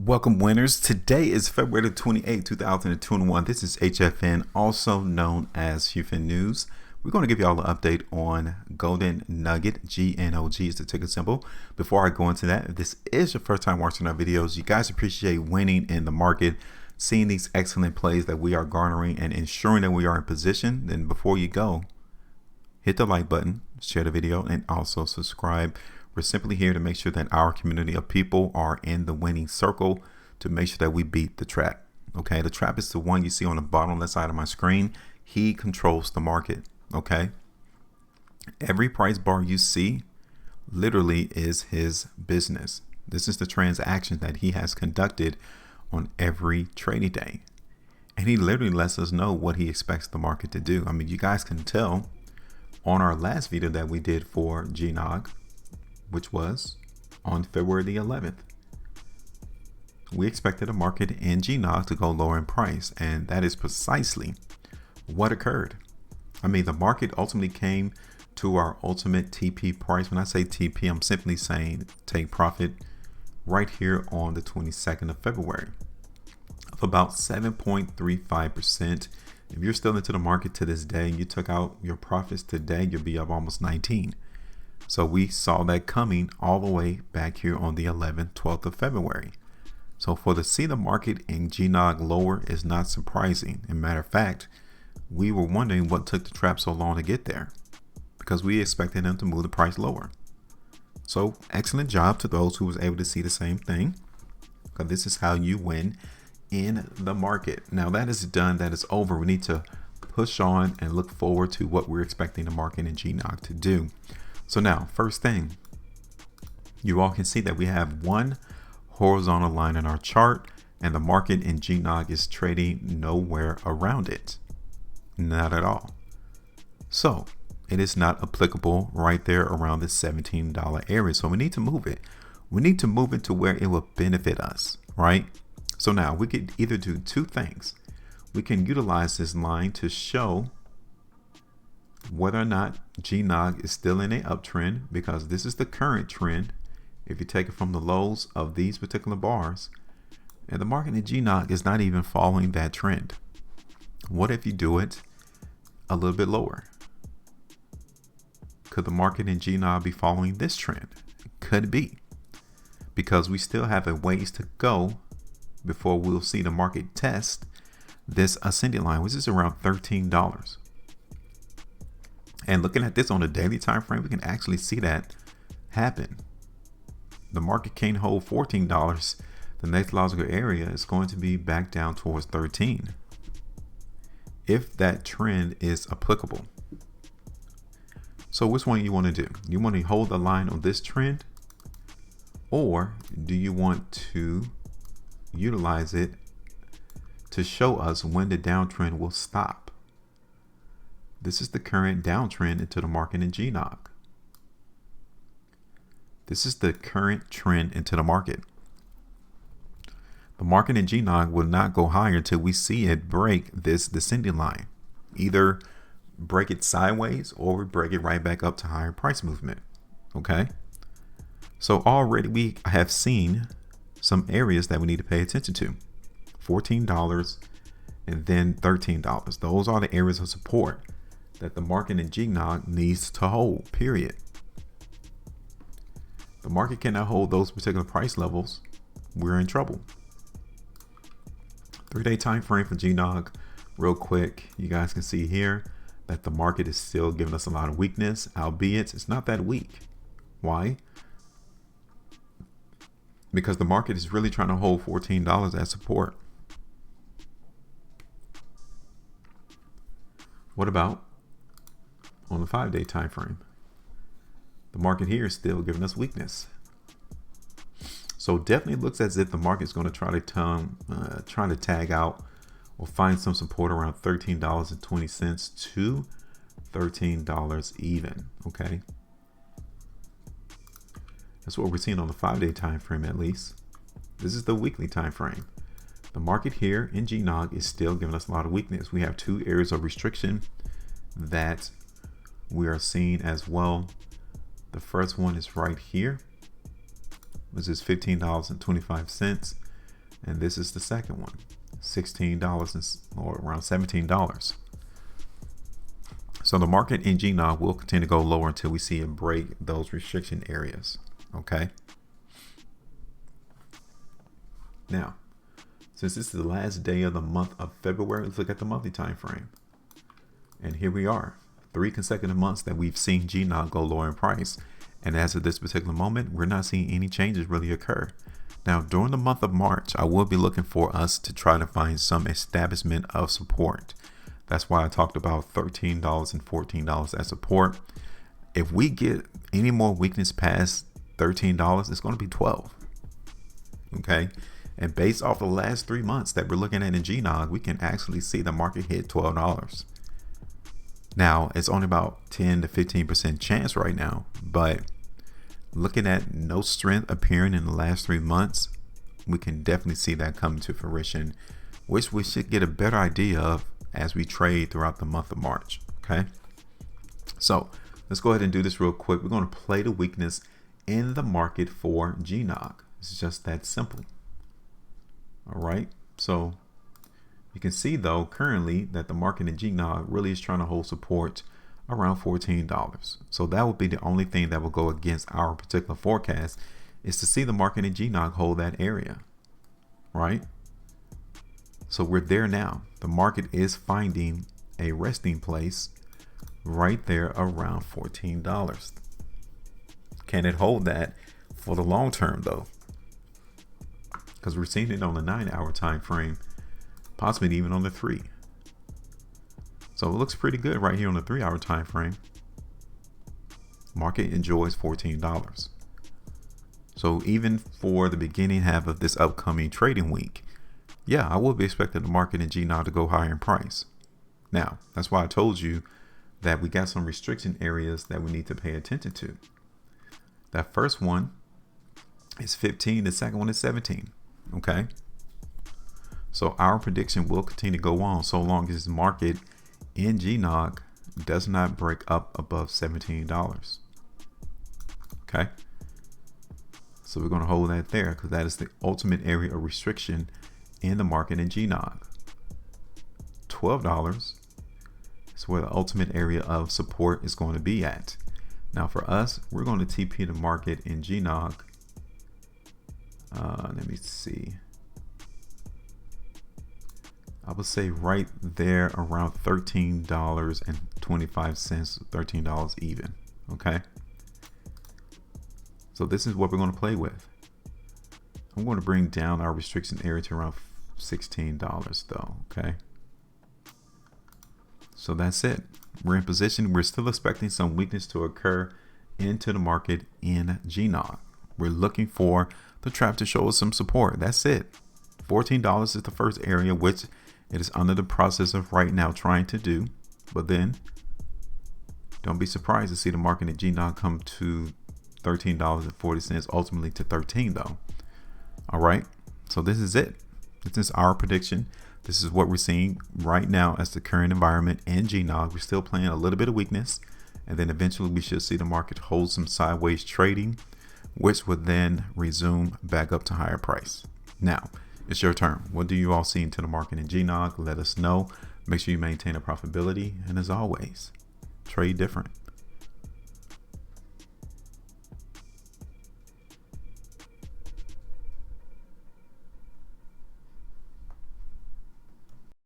Welcome winners. Today is February 28, 2021. This is HueFin, also known as HueFin News. We're going to give you all an update on Golden Nugget. GNOG is the ticker symbol. Before I go into that, if this is your first time watching our videos, you guys appreciate winning in the market, seeing these excellent plays that we are garnering and ensuring that we are in position. Then before you go, hit the like button, share the video, and also subscribe. We're simply here to make sure that our community of people are in the winning circle to make sure that we beat the trap. Okay, the trap is the one you see on the bottom left side of my screen. He controls the market. Okay, every price bar you see literally is his business. This is the transaction that he has conducted on every trading day. And he literally lets us know what he expects the market to do. I mean, you guys can tell on our last video that we did for GNOG, which was on February the 11th. We expected the market in GNOG to go lower in price, and that is precisely what occurred. I mean, the market ultimately came to our ultimate TP price. When I say TP, I'm simply saying take profit right here on the 22nd of February of about 7.35%. If you're still into the market to this day and you took out your profits today, you'll be up almost 19. So we saw that coming all the way back here on the 11th, 12th of February. So to see the market in GNOG lower is not surprising. As a matter of fact, we were wondering what took the trap so long to get there, because we expected them to move the price lower. So excellent job to those who was able to see the same thing, because this is how you win in the market. Now that is done, that is over. We need to push on and look forward to what we're expecting the market in GNOG to do. So now, first thing, you all can see that we have one horizontal line in our chart, and the market in GNOG is trading nowhere around it. Not at all. So it is not applicable right there around the $17 area. So we need to move it. We need to move it to where it will benefit us, right? So now we could either do two things. We can utilize this line to show whether or not GNOG is still in an uptrend, because this is the current trend. If you take it from the lows of these particular bars, and the market in GNOG is not even following that trend. What if you do it a little bit lower? Could the market in GNOG be following this trend? Could be, because we still have a ways to go before we'll see the market test this ascending line, which is around $13. And looking at this on a daily time frame, we can actually see that happen. The market can't hold $14. The next logical area is going to be back down towards 13 if that trend is applicable. So which one you want to do? You want to hold the line on this trend, or do you want to utilize it to show us when the downtrend will stop? This is the current downtrend into the market in GNOG. This is the current trend into the market. The market in GNOG will not go higher until we see it break this descending line. Either break it sideways or we break it right back up to higher price movement. Okay. So already we have seen some areas that we need to pay attention to. $14 and then $13. Those are the areas of support that the market in GNOG needs to hold, period. The market cannot hold those particular price levels, we're in trouble. 3-day time frame for GNOG, real quick. You guys can see here that the market is still giving us a lot of weakness, albeit it's not that weak. Why? Because the market is really trying to hold $14 as support. What about on the 5-day time frame? The market here is still giving us weakness. So definitely looks as if the market is going to try to tag out or find some support around $13.20 to $13 even. Okay, that's what we're seeing on the 5-day time frame. At least this is the weekly time frame. The market here in GNOG is still giving us a lot of weakness. We have two areas of restriction that we are seeing as well. The first one is right here, which is $15.25. And this is the second one, $16 or around $17. So the market in GNOG will continue to go lower until we see it break those restriction areas. Okay. Now, since this is the last day of the month of February, let's look at the monthly time frame. And here we are, 3 consecutive months that we've seen GNOG go lower in price. And as of this particular moment, we're not seeing any changes really occur. Now, during the month of March, I will be looking for us to try to find some establishment of support. That's why I talked about $13 and $14 as support. If we get any more weakness past $13, it's going to be 12. Okay. And based off the last 3 months that we're looking at in GNOG, we can actually see the market hit $12. Now, it's only about 10 to 15% chance right now, but looking at no strength appearing in the last 3 months, we can definitely see that coming to fruition, which we should get a better idea of as we trade throughout the month of March. Okay. So let's go ahead and do this real quick. We're going to play the weakness in the market for GNOG. It's just that simple. All right. So you can see though currently that the market in GNOG really is trying to hold support around $14. So that would be the only thing that will go against our particular forecast, is to see the market in GNOG hold that area. Right. So we're there now. The market is finding a resting place right there around $14. Can it hold that for the long term though? Because we're seeing it on the 9-hour time frame, possibly even on the 3. So it looks pretty good right here on the 3-hour time frame. Market enjoys $14. So even for the beginning half of this upcoming trading week, yeah, I will be expecting the market in GNOG to go higher in price. Now, that's why I told you that we got some restriction areas that we need to pay attention to. That first one is 15, the second one is 17. Okay. So our prediction will continue to go on so long as the market in GNOG does not break up above $17. Okay. So we're going to hold that there because that is the ultimate area of restriction in the market in GNOG. $12 is where the ultimate area of support is going to be at. Now for us, we're going to TP the market in GNOG. Let me see. I would say right there around $13.25, $13 even. Okay. So this is what we're going to play with. I'm going to bring down our restriction area to around $16 though. Okay. So that's it. We're in position. We're still expecting some weakness to occur into the market in GNOG. We're looking for the trap to show us some support. That's it. $14 is the first area, which it is under the process of right now trying to do. But then don't be surprised to see the market in GNOG come to $13.40, ultimately to 13 though. All right. So this is it. This is our prediction. This is what we're seeing right now as the current environment in GNOG. We're still playing a little bit of weakness, and then eventually we should see the market hold some sideways trading, which would then resume back up to higher price. Now it's your turn. What do you all see into the market in GNOG? Let us know. Make sure you maintain a profitability, and as always, trade different.